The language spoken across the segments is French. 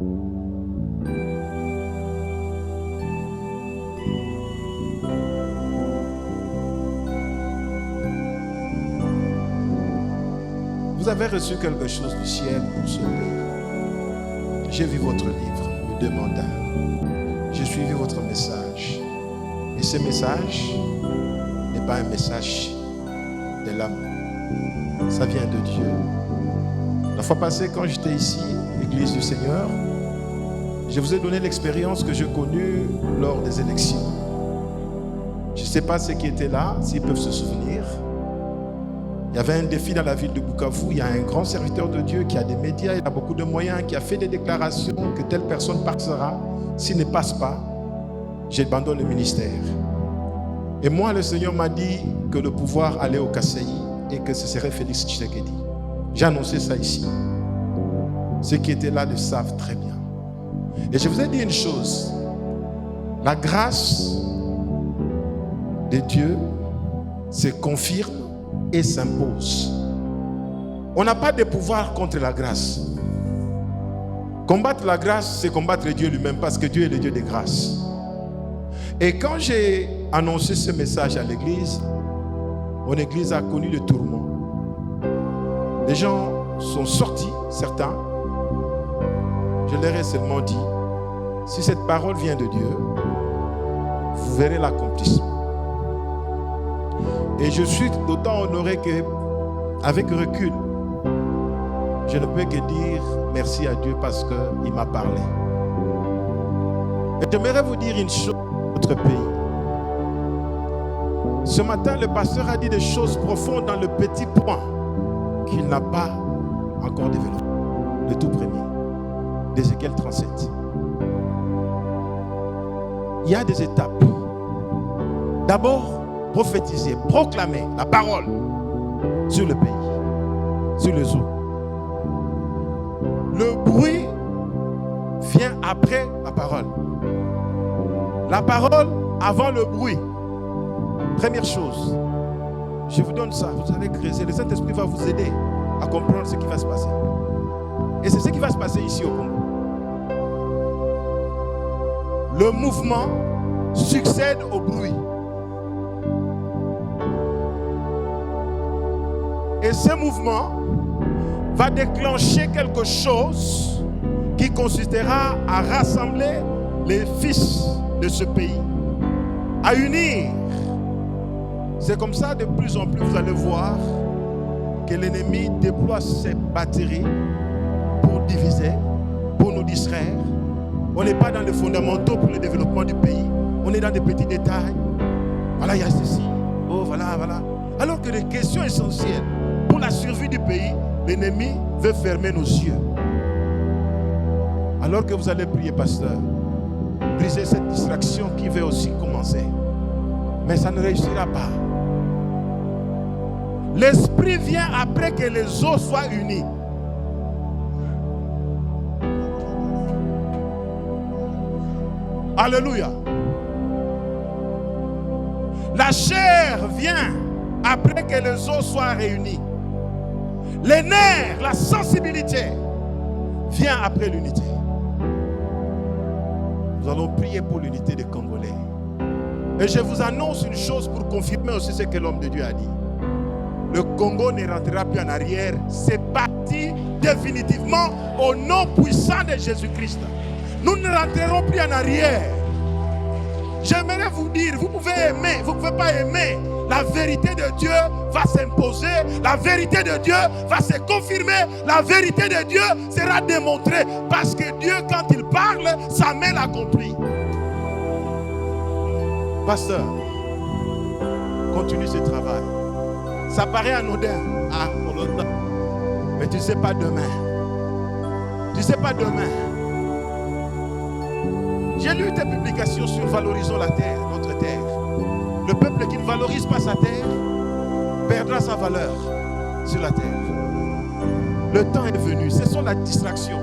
Vous avez reçu quelque chose du ciel pour ce pays. J'ai vu votre livre, le demandeur. J'ai suivi votre message. Et ce message n'est pas un message de l'homme. Ça vient de Dieu. La fois passée, quand j'étais ici, l'église du Seigneur, je vous ai donné l'expérience que j'ai connue lors des élections. Je ne sais pas ceux qui étaient là, s'ils peuvent se souvenir. Il y avait un défi dans la ville de Bukavu. Il y a un grand serviteur de Dieu qui a des médias, il a beaucoup de moyens, qui a fait des déclarations que telle personne passera. S'il ne passe pas, j'abandonne le ministère. Et moi, le Seigneur m'a dit que le pouvoir allait au Kasaï et que ce serait Félix Tshisekedi. J'ai annoncé ça ici. Ceux qui étaient là le savent très bien. Et je vous ai dit une chose. La grâce de Dieu se confirme et s'impose. On n'a pas de pouvoir contre la grâce. Combattre la grâce, c'est combattre Dieu lui-même parce que Dieu est le Dieu de grâce. Et quand j'ai annoncé ce message à l'église, mon église a connu le tourment. Les gens sont sortis, certains. Je leur ai seulement dit, si cette parole vient de Dieu, vous verrez l'accomplissement. Et je suis d'autant honoré que, avec recul, je ne peux que dire merci à Dieu parce qu'il m'a parlé. Et j'aimerais vous dire une chose dans notre pays. Ce matin, le pasteur a dit des choses profondes dans le petit point qu'il n'a pas encore développé. Le tout premier, d'Ézéchiel 37. Il y a des étapes. D'abord, prophétiser, proclamer la parole sur le pays, sur les eaux. Le bruit vient après la parole. La parole avant le bruit. Première chose, je vous donne ça, vous allez creuser. Le Saint-Esprit va vous aider à comprendre ce qui va se passer. Et c'est ce qui va se passer ici au Congo. Le mouvement succède au bruit. Et ce mouvement va déclencher quelque chose qui consistera à rassembler les fils de ce pays, à unir. C'est comme ça, de plus en plus, vous allez voir que l'ennemi déploie ses batteries pour diviser, pour nous distraire. On n'est pas dans les fondamentaux pour le développement du pays. On est dans des petits détails. Voilà, il y a ceci. Oh, voilà, voilà. Alors que les questions essentielles pour la survie du pays, l'ennemi veut fermer nos yeux. Alors que vous allez prier, pasteur, briser cette distraction qui veut aussi commencer. Mais ça ne réussira pas. L'esprit vient après que les eaux soient unies. Alléluia. La chair vient après que les os soient réunis. Les nerfs, la sensibilité vient après l'unité. Nous allons prier pour l'unité des Congolais. Et je vous annonce une chose pour confirmer aussi ce que l'homme de Dieu a dit. Le Congo ne rentrera plus en arrière. C'est parti définitivement au nom puissant de Jésus-Christ. Nous ne rentrerons plus en arrière. J'aimerais vous dire, vous pouvez aimer, vous ne pouvez pas aimer. La vérité de Dieu va s'imposer. La vérité de Dieu va se confirmer. La vérité de Dieu sera démontrée. Parce que Dieu, quand il parle, sa main l'accomplit. Pasteur, continue ce travail. Ça paraît anodin. Ah, pour l'autre. Mais tu ne sais pas demain. Tu ne sais pas demain. J'ai lu tes publications sur valorisons la terre, notre terre. Le peuple qui ne valorise pas sa terre perdra sa valeur sur la terre. Le temps est venu, ce sont la distraction.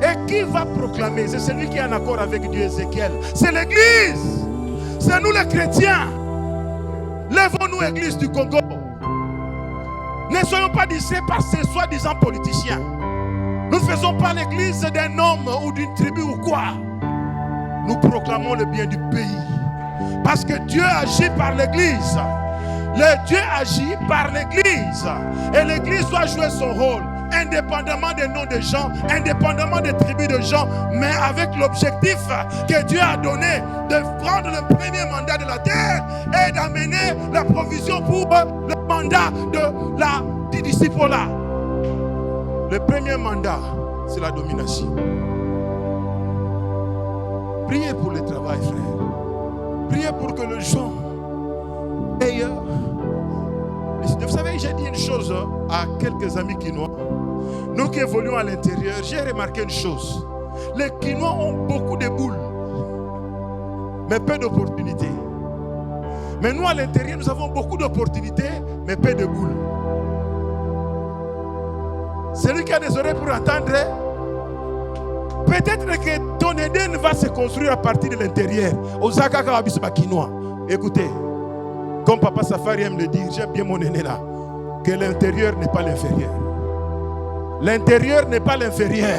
Et qui va proclamer? C'est celui qui est en accord avec Dieu, Ézéchiel. C'est l'Église. C'est nous les chrétiens. Lèvons-nous, Église du Congo. Ne soyons pas distraits par ces soi-disant politiciens. Nous ne faisons pas l'église d'un homme ou d'une tribu ou quoi. Nous proclamons le bien du pays. Parce que Dieu agit par l'église. Le Dieu agit par l'église. Et l'église doit jouer son rôle. Indépendamment des noms des gens, indépendamment des tribus de gens, mais avec l'objectif que Dieu a donné de prendre le premier mandat de la terre et d'amener la provision pour le mandat du disciple-là. Le premier mandat, c'est la domination. Priez pour le travail, frère. Priez pour que le gens aient... Vous savez, j'ai dit une chose à quelques amis quinois. Nous qui évoluons à l'intérieur, j'ai remarqué une chose. Les quinois ont beaucoup de boules, mais peu d'opportunités. Mais nous, à l'intérieur, nous avons beaucoup d'opportunités, mais peu de boules. Celui qui a des oreilles pour entendre, peut-être que ton Éden va se construire à partir de l'intérieur. Écoutez, comme Papa Safari aime le dire, j'aime bien mon aîné là, que l'intérieur n'est pas l'inférieur. L'intérieur n'est pas l'inférieur.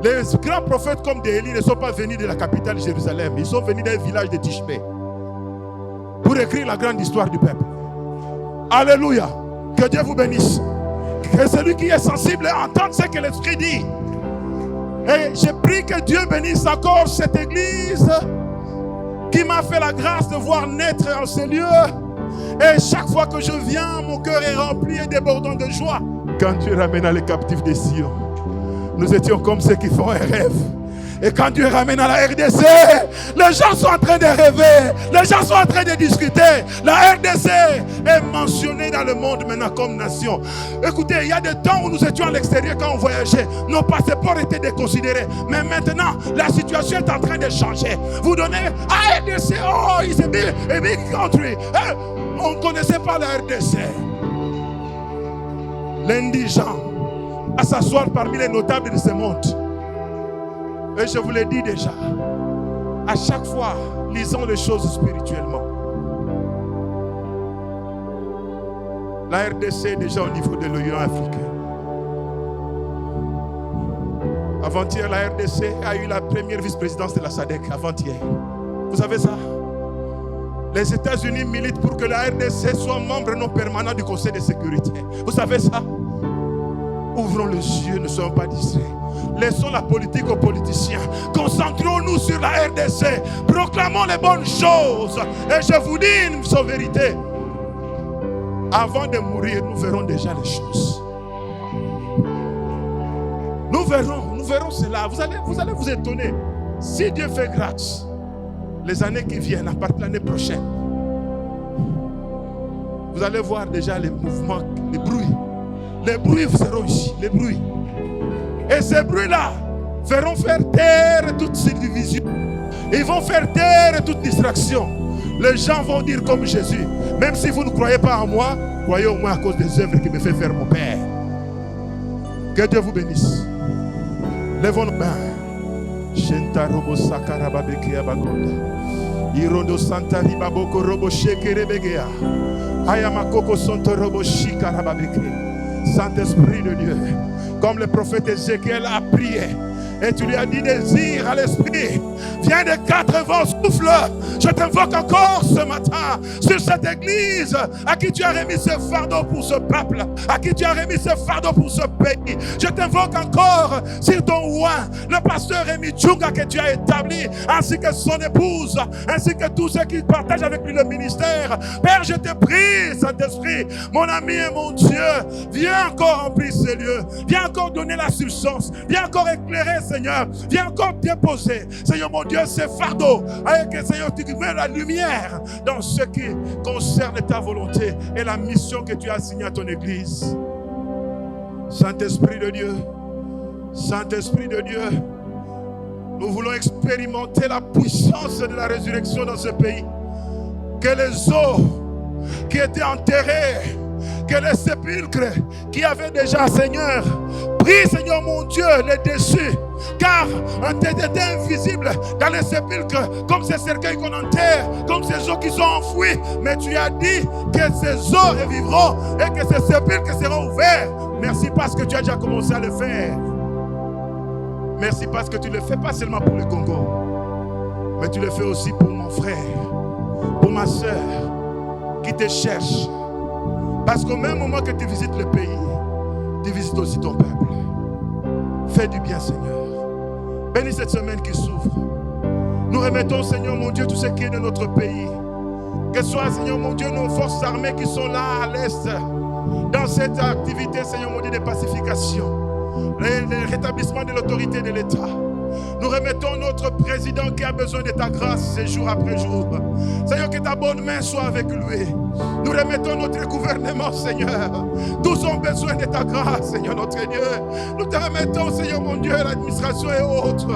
Les grands prophètes comme Élie ne sont pas venus de la capitale Jérusalem. Ils sont venus d'un village de Tishbé pour écrire la grande histoire du peuple. Alléluia. Que Dieu vous bénisse. Que celui qui est sensible entende ce que l'Esprit dit. Et je prie que Dieu bénisse encore cette église qui m'a fait la grâce de voir naître en ces lieux. Et chaque fois que je viens, mon cœur est rempli et débordant de joie. Quand Dieu ramena les captifs de Sion, nous étions comme ceux qui font un rêve. Et quand Dieu ramène à la RDC, les gens sont en train de rêver, les gens sont en train de discuter. La RDC est mentionnée dans le monde maintenant comme nation. Écoutez, il y a des temps où nous étions à l'extérieur quand on voyageait, nos passeports étaient déconsidérés. Mais maintenant, la situation est en train de changer. Vous donnez à RDC, oh, it's a big country. On ne connaissait pas la RDC. L'indigent à s'asseoir parmi les notables de ce monde. Et je vous l'ai dit déjà, à chaque fois, lisons les choses spirituellement. La RDC est déjà au niveau de l'Union africaine. Avant-hier, la RDC a eu la première vice-présidence de la SADC. Avant-hier. Vous savez ça? Les États-Unis militent pour que la RDC soit membre non permanent du Conseil de sécurité. Vous savez ça? Ouvrons les yeux, ne soyons pas distraits. Laissons la politique aux politiciens. Concentrons-nous sur la RDC. Proclamons les bonnes choses. Et je vous dis une seule vérité. Avant de mourir, nous verrons déjà les choses. Nous verrons cela. Vous allez vous étonner. Si Dieu fait grâce, les années qui viennent, à partir de l'année prochaine, vous allez voir déjà les mouvements, les bruits. Les bruits seront ici, les bruits. Et ces bruits-là feront faire taire toutes ces divisions. Ils vont faire taire toute distraction. Les gens vont dire comme Jésus, même si vous ne croyez pas en moi, croyez au moins à cause des œuvres qui me fait faire mon Père. Que Dieu vous bénisse. Lèvons nos mains. Shentarobo sakarababeke abagonda. Irondo santari baboko robo shekerebegea. Ayamakoko sontorobo shikarababeke. Saint-Esprit de Dieu, comme le prophète Ézéchiel a prié, et tu lui as dit désir à l'esprit, viens des quatre vents, souffle. Je t'invoque encore ce matin sur cette église à qui tu as remis ce fardeau pour ce peuple, à qui tu as remis ce fardeau pour ce pays. Je t'invoque encore sur ton roi, le pasteur Rémi Tchunga que tu as établi, ainsi que son épouse, ainsi que tous ceux qui partagent avec lui le ministère. Père, je te prie, Saint-Esprit, mon ami et mon Dieu, viens encore remplir ces lieux, viens encore donner la substance, viens encore éclairer, Seigneur, viens encore déposer, Seigneur mon Dieu, ces fardeaux, avec Seigneur, tu mets la lumière dans ce qui concerne ta volonté et la mission que tu as assignée à ton église. Saint-Esprit de Dieu, Saint-Esprit de Dieu, nous voulons expérimenter la puissance de la résurrection dans ce pays. Que les eaux qui étaient enterrées, que les sépulcres qui avaient déjà, Seigneur, pris, Seigneur mon Dieu, les dessus, car un TDT invisible dans les sépulcres, comme ces cercueils qu'on enterre, comme ces eaux qui sont enfouies. Mais tu as dit que ces eaux revivront et que ces sépulcres seront ouverts. Merci parce que tu as déjà commencé à le faire. Merci parce que tu ne le fais pas seulement pour le Congo, mais tu le fais aussi pour mon frère, pour ma soeur qui te cherche. Parce qu'au même moment que tu visites le pays, tu visites aussi ton peuple. Fais du bien, Seigneur. Bénis cette semaine qui s'ouvre. Nous remettons, Seigneur mon Dieu, tout ce qui est de notre pays. Que ce soit, Seigneur mon Dieu, nos forces armées qui sont là à l'Est, dans cette activité, Seigneur mon Dieu, de pacification. Le rétablissement de l'autorité de l'État. Nous remettons notre président qui a besoin de ta grâce jour après jour. Seigneur, que ta bonne main soit avec lui. Nous remettons notre gouvernement, Seigneur. Tous ont besoin de ta grâce, Seigneur notre Dieu. Nous te remettons, Seigneur mon Dieu, l'administration et autres.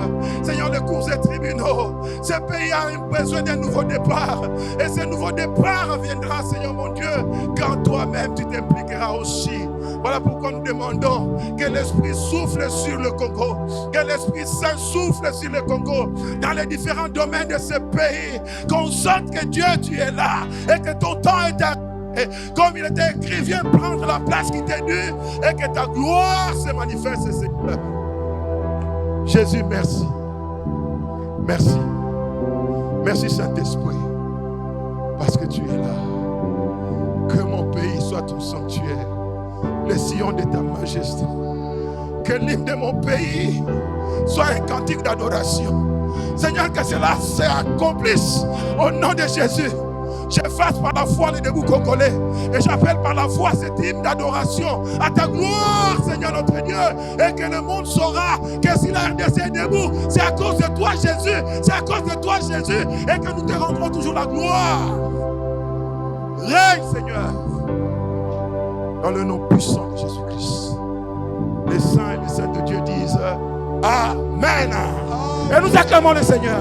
Seigneur, les cours et tribunaux. Ce pays a besoin d'un nouveau départ. Et ce nouveau départ viendra, Seigneur mon Dieu, quand toi-même tu t'impliqueras aussi. Voilà pourquoi nous demandons que l'Esprit souffle sur le Congo, que l'Esprit Saint souffle sur le Congo, dans les différents domaines de ce pays, qu'on sente que Dieu, tu es là, et que ton temps est arrivé. Comme il était écrit, viens prendre la place qui t'est due, et que ta gloire se manifeste, Seigneur. Jésus, merci. Merci. Merci, Saint-Esprit, parce que tu es là. Que mon pays soit ton sanctuaire, le sillon de ta majesté. Que l'hymne de mon pays soit un cantique d'adoration. Seigneur, que cela s'accomplisse au nom de Jésus. J'efface par la foi les débuts congolais et j'appelle par la foi cet hymne d'adoration à ta gloire, Seigneur notre Dieu, et que le monde saura que si la RDC est debout, c'est à cause de toi, Jésus. C'est à cause de toi, Jésus, et que nous te rendrons toujours la gloire. Règne, Seigneur, dans le nom puissant de Jésus-Christ. Les saints et les saints de Dieu disent Amen. Et nous acclamons le Seigneur.